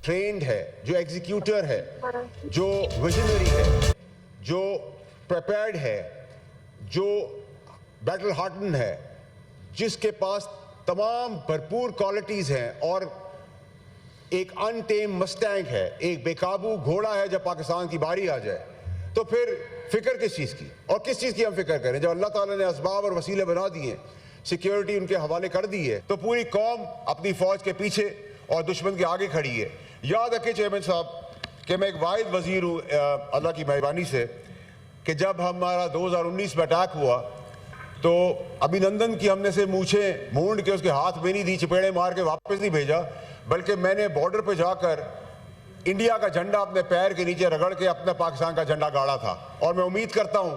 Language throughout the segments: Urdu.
ٹرینڈ ہے, جو ایگزیکیوٹر ہے, جو ویژنری ہے, جو پریپیئرڈ ہے, جو بیٹل ہارٹن ہے, جس کے پاس تمام بھرپور کوالٹیز ہیں اور ایک ان ٹیم مسٹینگ ہے, ایک بے قابو گھوڑا ہے, جب پاکستان کی باری آ جائے تو پھر فکر کس چیز کی, اور کس چیز کی ہم فکر کریں جب اللہ تعالیٰ نے اسباب اور وسیلے بنا دیے, سیکیورٹی ان کے حوالے کر دی ہے, تو پوری قوم اپنی فوج کے پیچھے اور دشمن کے آگے کھڑی ہے. یاد رکھیں چیئرمین صاحب کہ میں ایک واحد وزیر ہوں اللہ کی مہربانی سے کہ جب ہمارا 2019 میں اٹیک ہوا تو ابھینندن کی ہم نے سے مونچھیں مونڈ کے اس کے ہاتھ میں نہیں دی, چپیڑے مار کے واپس نہیں بھیجا, بلکہ میں نے بارڈر پہ جا کر انڈیا کا جھنڈا اپنے پیر کے نیچے رگڑ کے اپنا پاکستان کا جھنڈا گاڑا تھا. اور میں امید کرتا ہوں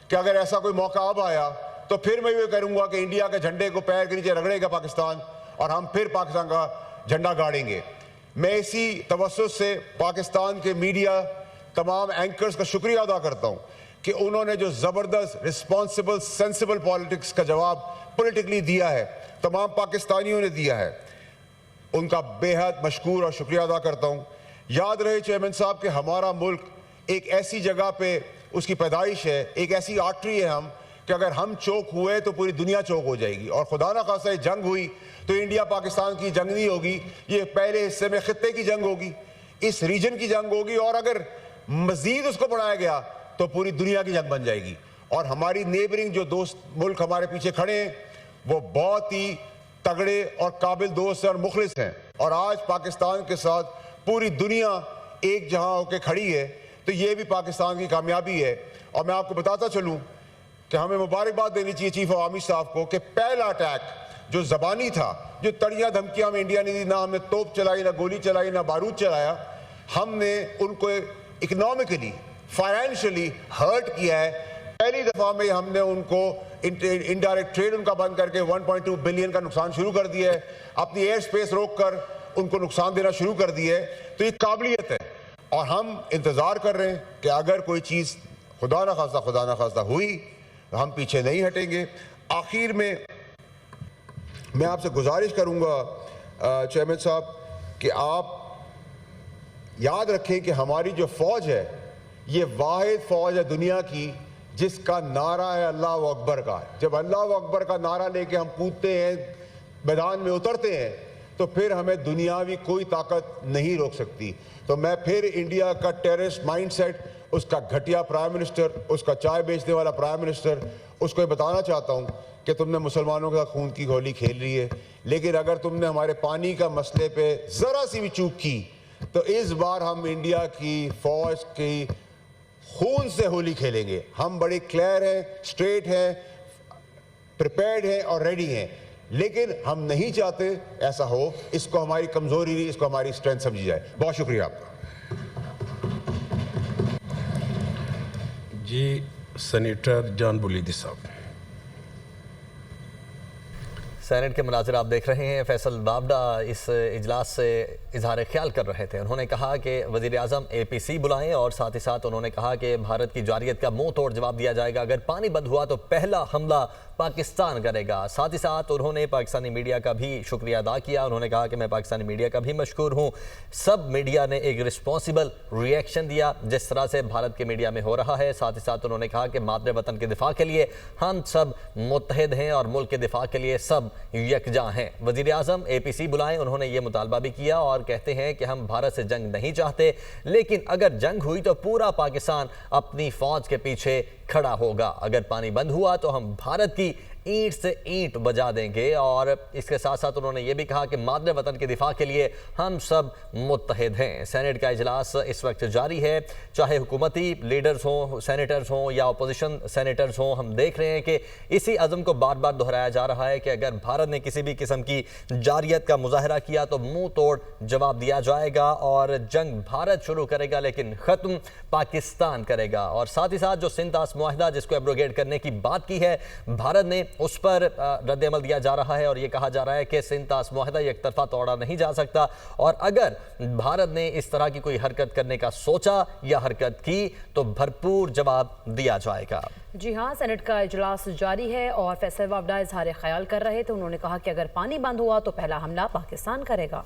کہ اگر ایسا کوئی موقع اب آیا تو پھر میں یہ کروں گا کہ انڈیا کے جھنڈے کو پیر کے نیچے رگڑے گا پاکستان, اور ہم پھر پاکستان کا جھنڈا گاڑیں گے. میں اسی توسط سے پاکستان کے میڈیا تمام اینکرز کا شکریہ ادا کرتا ہوں کہ انہوں نے جو زبردست رسپانسبل سینسیبل پالیٹکس کا جواب پولیٹیکلی دیا ہے, تمام پاکستانیوں نے دیا ہے, ان کا بے حد مشکور اور شکریہ ادا کرتا ہوں. یاد رہے چیئرمین صاحب کہ ہمارا ملک ایک ایسی جگہ پہ اس کی پیدائش ہے, ایک ایسی آرٹری ہے ہم کہ اگر ہم چوک ہوئے تو پوری دنیا چوک ہو جائے گی, اور خدا نہ خواستہ جنگ ہوئی تو انڈیا پاکستان کی جنگ نہیں ہوگی, یہ پہلے حصے میں خطے کی جنگ ہوگی, اس ریجن کی جنگ ہوگی, اور اگر مزید اس کو بڑھایا گیا تو پوری دنیا کی جنگ بن جائے گی. اور ہماری نیبرنگ جو دوست ملک ہمارے پیچھے کھڑے ہیں وہ بہت ہی تگڑے اور قابل دوست اور مخلص ہیں, اور آج پاکستان کے ساتھ پوری دنیا ایک جہاں ہو کے کھڑی ہے, تو یہ بھی پاکستان کی کامیابی ہے. اور میں آپ کو بتاتا چلوں کہ ہمیں مبارکباد دینی چاہیے چیف آف آرمی صاحب کو کہ پہلا اٹیک جو زبانی تھا, جو تڑیاں دھمکیاں ہمیں انڈیا نے دی, نہ ہم نے توپ چلائی, نہ گولی چلائی, نہ بارود چلایا, ہم نے ان کو اکنامکلی فائنینشلی ہرٹ کیا ہے. پہلی دفعہ میں ہم نے ان کو انڈائریکٹ ٹریڈ ان کا بند کر کے 1.2 بلین کا نقصان شروع کر دیا ہے, اپنی ایئر سپیس روک کر ان کو نقصان دینا شروع کر دیا ہے. تو یہ قابلیت ہے, اور ہم انتظار کر رہے ہیں کہ اگر کوئی چیز خدا نہ خواستہ ہوئی تو ہم پیچھے نہیں ہٹیں گے. آخر میں آپ سے گزارش کروں گا چیئرمین صاحب کہ آپ یاد رکھیں کہ ہماری جو فوج ہے یہ واحد فوج ہے دنیا کی جس کا نعرہ ہے اللہ اکبر کا. جب اللہ اکبر کا نعرہ لے کے ہم کودتے ہیں, میدان میں اترتے ہیں, تو پھر ہمیں دنیاوی کوئی طاقت نہیں روک سکتی. تو میں پھر انڈیا کا ٹیررسٹ مائنڈ سیٹ, اس کا گھٹیا پرائم منسٹر, اس کا چائے بیچنے والا پرائم منسٹر, اس کو یہ بتانا چاہتا ہوں کہ تم نے مسلمانوں کا خون کی ہولی کھیل لی ہے, لیکن اگر تم نے ہمارے پانی کا مسئلے پہ ذرا سی بھی چوک کی تو اس بار ہم انڈیا کی فوج کی خون سے ہولی کھیلیں گے. ہم بڑے کلیئر ہیں, اسٹریٹ ہیں, پریپیئرڈ ہیں اور ریڈی ہیں, لیکن ہم نہیں چاہتے ایسا ہو. اس کو ہماری کمزوری نہیں, اس کو ہماری اسٹرینتھ سمجھی جائے. بہت شکریہ آپ کا. جی سینیٹر جان بولیدی صاحب. سینٹ کے مناظر آپ دیکھ رہے ہیں. فیصل بابڈا اس اجلاس سے اظہار خیال کر رہے تھے. انہوں نے کہا کہ وزیر اعظم APC بلائیں, اور ساتھ ہی ساتھ انہوں نے کہا کہ بھارت کی جارحیت کا منہ توڑ جواب دیا جائے گا. اگر پانی بند ہوا تو پہلا حملہ پاکستان کرے گا. ساتھ ہی ساتھ انہوں نے پاکستانی میڈیا کا بھی شکریہ ادا کیا. انہوں نے کہا کہ میں پاکستانی میڈیا کا بھی مشکور ہوں. سب میڈیا نے ایک رسپانسبل ری ایکشن دیا جس طرح سے بھارت کے میڈیا میں ہو رہا ہے. ساتھ ہی ساتھ انہوں نے کہا کہ مادر وطن کے دفاع کے لیے ہم سب متحد ہیں اور ملک کے دفاع کے لیے سب یکجا ہیں. وزیر اعظم APC بلائیں. انہوں نے یہ مطالبہ بھی کیا اور کہتے ہیں کہ ہم بھارت سے جنگ نہیں چاہتے, لیکن اگر جنگ ہوئی تو پورا پاکستان اپنی فوج کے پیچھے کھڑا ہوگا. اگر پانی بند ہوا تو ہم بھارت کی اینٹ سے اینٹ بجا دیں گے. اور اس کے ساتھ ساتھ انہوں نے یہ بھی کہا کہ مادر وطن کے دفاع کے لیے ہم سب متحد ہیں. سینٹ کا اجلاس اس وقت جاری ہے, چاہے حکومتی لیڈرز ہوں, سینیٹرز ہوں یا اپوزیشن سینیٹرز ہوں. ہم دیکھ رہے ہیں کہ اسی عزم کو بار بار دہرایا جا رہا ہے کہ اگر بھارت نے کسی بھی قسم کی جارحیت کا مظاہرہ کیا تو منہ توڑ جواب دیا جائے گا, اور جنگ بھارت شروع کرے گا لیکن ختم پاکستان کرے گا. اور ساتھ ہی ساتھ جو سنتاس معاہدہ جس کو ایبروگیٹ کرنے کی بات کی ہے بھارت نے, اس پر رد عمل دیا جا رہا ہے, اور یہ کہا جا رہا ہے کہ سنتاس معاہدہ یک طرفہ توڑا نہیں جا سکتا, اور اگر بھارت نے اس طرح کی کوئی حرکت کرنے کا سوچا یا حرکت کی تو بھرپور جواب دیا جائے گا. جی ہاں, سینٹ کا اجلاس جاری ہے اور فیصل بابڈا اظہار خیال کر رہے تھے. انہوں نے کہا کہ اگر پانی بند ہوا تو پہلا حملہ پاکستان کرے گا.